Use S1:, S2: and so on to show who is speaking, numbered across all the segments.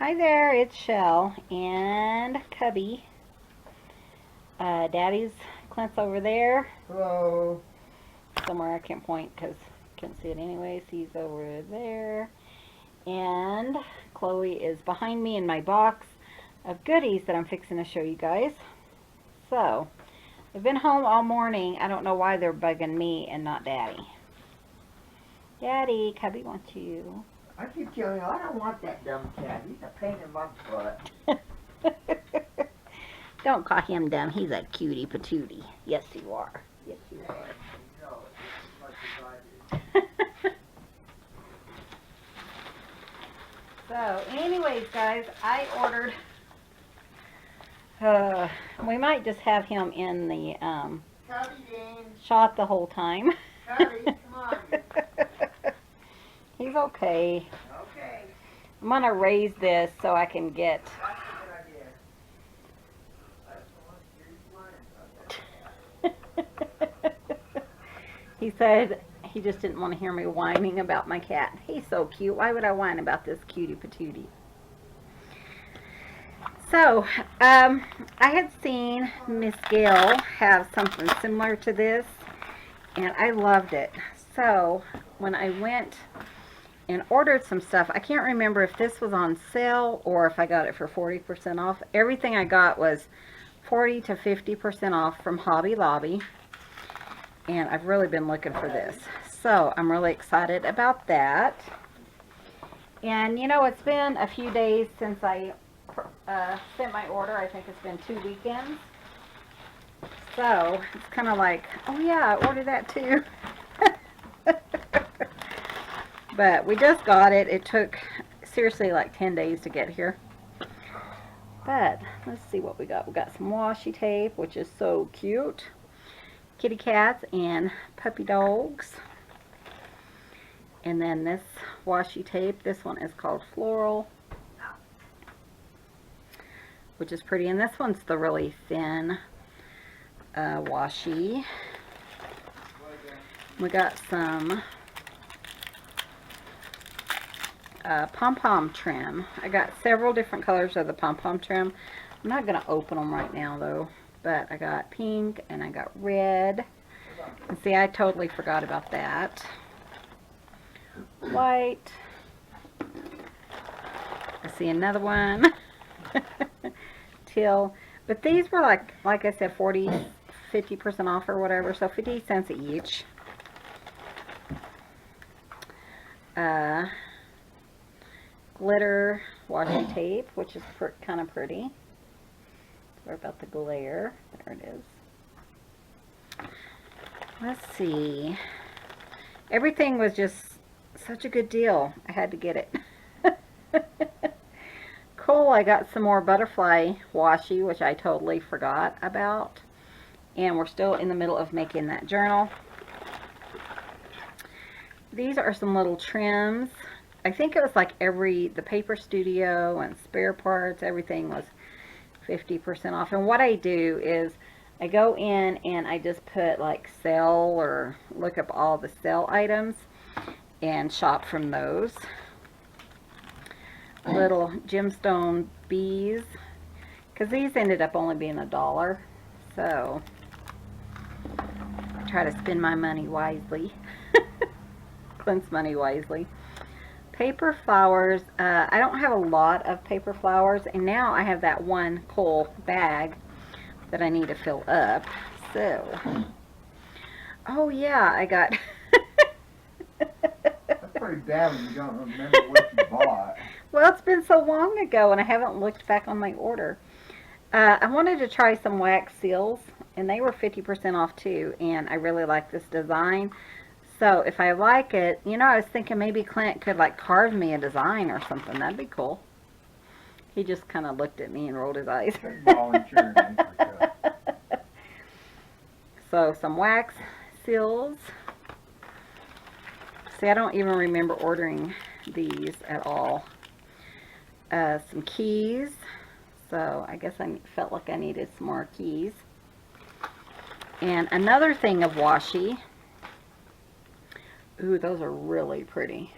S1: Hi there, it's Shell and Cubby. Daddy's Clint's over there.
S2: Hello.
S1: Somewhere I can't point because I can't see it anyways. He's over there. And Chloe is behind me in my box of goodies that I'm fixing to show you guys. So, I've been home all morning. I don't know why they're bugging me and not Daddy. Daddy, Cubby wants you.
S2: I keep telling you, I don't want that dumb cat. He's a pain in my butt.
S1: Don't call him dumb. He's a cutie patootie. Yes, you are. Yes, you are.
S2: No, as much as I do.
S1: So, anyways, guys, I ordered. We might just have him in the
S2: Cubby, Dean.
S1: shot the whole time.
S2: Cubby, come on.
S1: He's okay.
S2: Okay.
S1: I'm gonna raise this so I can get.
S2: That's a good idea. I don't want to hear you whining about that.
S1: He said he just didn't want to hear me whining about my cat. He's so cute. Why would I whine about this cutie patootie? So, I had seen Miss Gail have something similar to this, and I loved it. So, when I went and ordered some stuff, I can't remember if this was on sale or if I got it for 40% off. Everything I got was 40 to 50% off from Hobby Lobby, and I've really been looking for this. So, I'm really excited about that. And, you know, it's been a few days since I sent my order. I think it's been 2 weekends. So, it's kind of like, oh yeah, I ordered that too. But we just got it. It took, seriously, like 10 days to get here. But, let's see what we got. We got some washi tape, which is so cute. Kitty cats and puppy dogs. And then this washi tape. This one is called Floral, which is pretty. And this one's the really thin washi. We got some Pom-Pom Trim. I got several different colors of the Pom-Pom Trim. I'm not going to open them right now though. But I got pink and I got red. And see, I totally forgot about that. White. I see another one. Teal. But these were like I said, 50% off or whatever. So 50 cents each. Glitter washi tape, which is kind of pretty. Sorry about the glare. There it is. Let's see. Everything was just such a good deal. I had to get it. Cool. I got some more butterfly washi, which I totally forgot about. And we're still in the middle of making that journal. These are some little trims. I think it was like the Paper Studio and spare parts, everything was 50% off. And what I do is I go in and I just put like sale or look up all the sale items and shop from those. Little gemstone bees, because these ended up only being $1. So I try to spend my money wisely. Clint's money wisely. Paper flowers. I don't have a lot of paper flowers, and now I have that one cool bag that I need to fill up. So, oh yeah, I got.
S2: That's pretty bad when you don't remember what you bought.
S1: Well, it's been so long ago, and I haven't looked back on my order. I wanted to try some wax seals, and they were 50% off too, and I really like this design. So if I like it, you know, I was thinking maybe Clint could like carve me a design or something. That'd be cool. He just kind of looked at me and rolled his eyes. So some wax seals. See, I don't even remember ordering these at all. Some keys. So I guess I felt like I needed some more keys. And another thing of washi. Ooh, those are really pretty.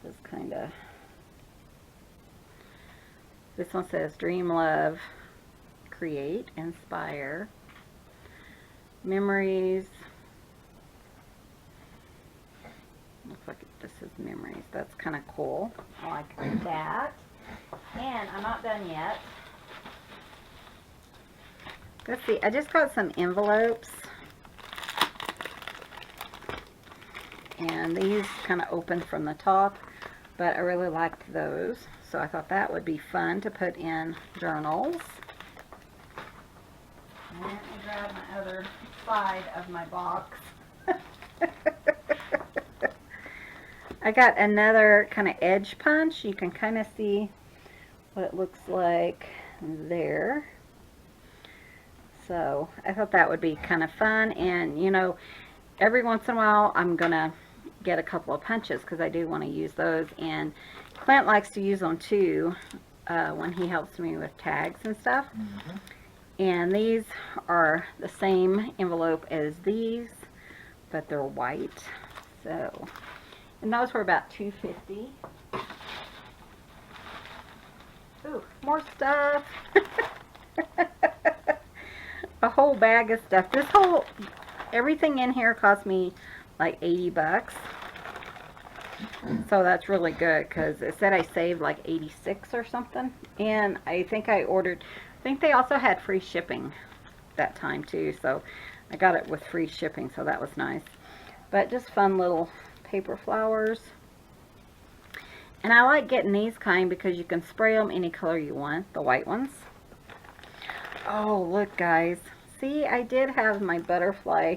S1: Just kind of This one says Dream, Love, Create, Inspire, Memories. Looks like this is Memories. That's kind of cool. I like that. And I'm not done yet. Let's see. I just got some envelopes. And these kind of open from the top. But I really liked those. So I thought that would be fun to put in journals. And let me grab my other side of my box. I got another kind of edge punch. You can kind of see what it looks like there. So I thought that would be kind of fun. And you know, every once in a while I'm going to get a couple of punches because I do want to use those. And Clint likes to use them too when he helps me with tags and stuff.
S2: Mm-hmm.
S1: And these are the same envelope as these, but they're white. So, and those were about $2.50. Ooh, more stuff. A whole bag of stuff. Everything in here cost me like 80 bucks. So that's really good because it said I saved like 86 or something. And I think they also had free shipping that time too. So I got it with free shipping, so that was nice. But just fun little paper flowers. And I like getting these kind because you can spray them any color you want, the white ones. Oh, look guys. See, I did have my butterfly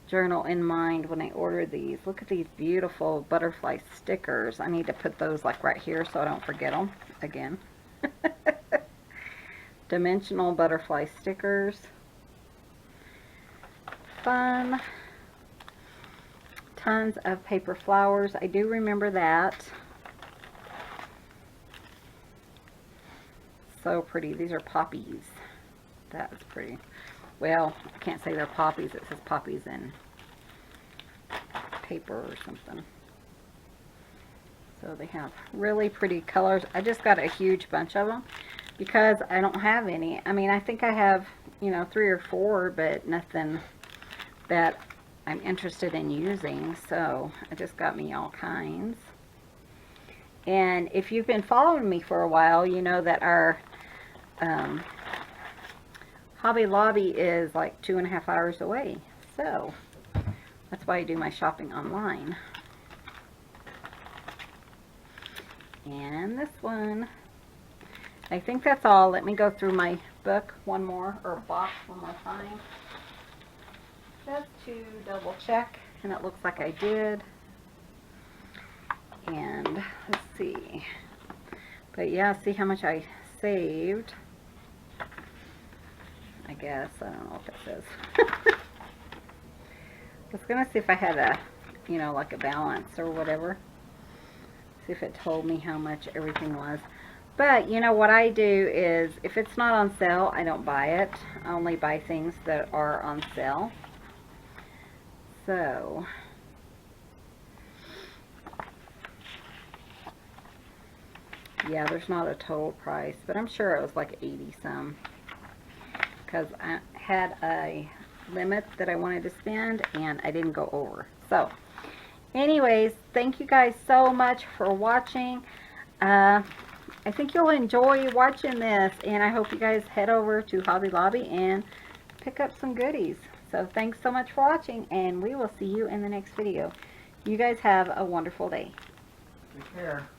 S1: journal in mind when I ordered these. Look at these beautiful butterfly stickers. I need to put those like right here so I don't forget them again. Dimensional butterfly stickers. Fun. Tons of paper flowers. I do remember that. So pretty. These are poppies. That's pretty. Well, I can't say they're poppies. It says poppies in paper or something. So they have really pretty colors. I just got a huge bunch of them because I don't have any. I mean, I think I have, you know, 3 or 4, but nothing that I'm interested in using. So I just got me all kinds. And if you've been following me for a while, you know that our Hobby Lobby is like 2.5 hours away. So that's why I do my shopping online. And this one, I think that's all. Let me go through my book one more, or box one more time, just to double check. And it looks like I did. And let's see. But yeah, see how much I saved. I guess. I don't know what that says. I was going to see if I had a, you know, like a balance or whatever. See if it told me how much everything was. But, you know, what I do is, if it's not on sale, I don't buy it. I only buy things that are on sale. So, yeah, there's not a total price, but I'm sure it was like 80 some. Because I had a limit that I wanted to spend and I didn't go over. So anyways, thank you guys so much for watching. I think you'll enjoy watching this, and I hope you guys head over to Hobby Lobby and pick up some goodies. So thanks so much for watching, and we will see you in the next video. You guys have a wonderful day.
S2: Take care.